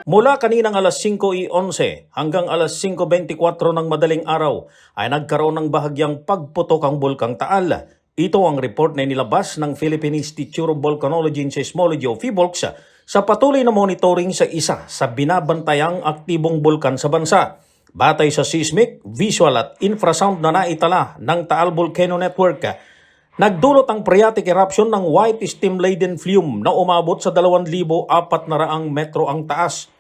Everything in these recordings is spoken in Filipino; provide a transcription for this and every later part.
Mula kaninang alas 5:11 hanggang alas 5:24 ng madaling araw ay nagkaroon ng bahagyang pagputok ang Bulkang Taal. Ito ang report na inilabas ng Philippine Institute of Volcanology and Seismology o PHIVOLCS sa patuloy na monitoring sa isa sa binabantayang aktibong bulkan sa bansa. Batay sa seismic, visual at infrasound na naitala ng Taal Volcano Network, nagdulot ang phreatic eruption ng white steam-laden flume na umabot sa 2,400 metro ang taas.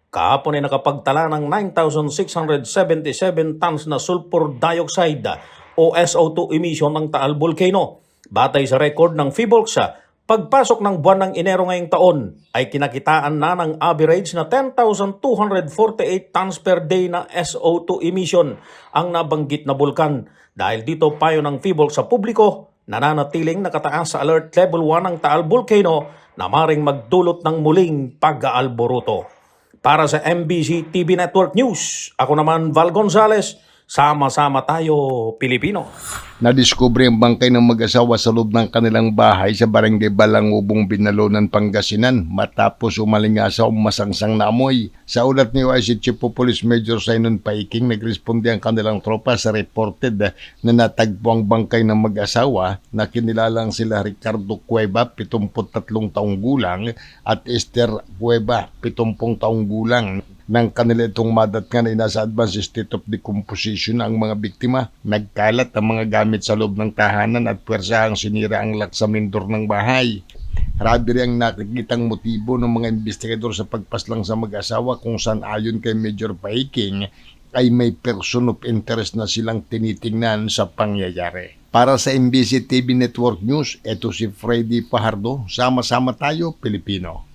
Kahapon ay nakapagtala ng 9,677 tons na sulfur dioxide o SO2 emission ng Taal Volcano. Batay sa record ng PHIVOLCS, pagpasok ng buwan ng Enero ngayong taon ay kinakitaan na ng average na 10,248 tons per day na SO2 emission ang nabanggit na bulkan. Dahil dito payo ng PHIVOLCS sa publiko, nananatiling nakataas sa alert level 1 ng Taal Volcano na maring magdulot ng muling pag-aalboruto. Para sa MBC TV Network News, ako naman Val Gonzales, sama-sama tayo Pilipino. Nadiskubre ang bangkay ng mag-asawa sa loob ng kanilang bahay sa barangay Balangubong, Binalonan, Pangasinan matapos umalingasaw ang masangsang na amoy. Sa ulat ni OIC Chief of Police Major Simon Paiking, nagresponde ang kanilang tropa sa reported na natagpo ang bangkay ng mag-asawa na kinilalang sila Ricardo Cueva, 73 taong gulang at Esther Cueva, 70 taong gulang. Nang kanila itong madat nga na nasa advanced state of decomposition ang mga biktima, nagkalat ang mga gamit sa loob ng tahanan at puwersahang sinira ang laksamindor ng bahay. Rabi rin ang nakikitang motibo ng mga investigador sa pagpaslang sa mag-asawa kung saan ayon kay Major Paiking ay may person of interest na silang tinitingnan sa pangyayari. Para sa MBC TV Network News, ito si Freddy Pajardo, sama-sama tayo Pilipino.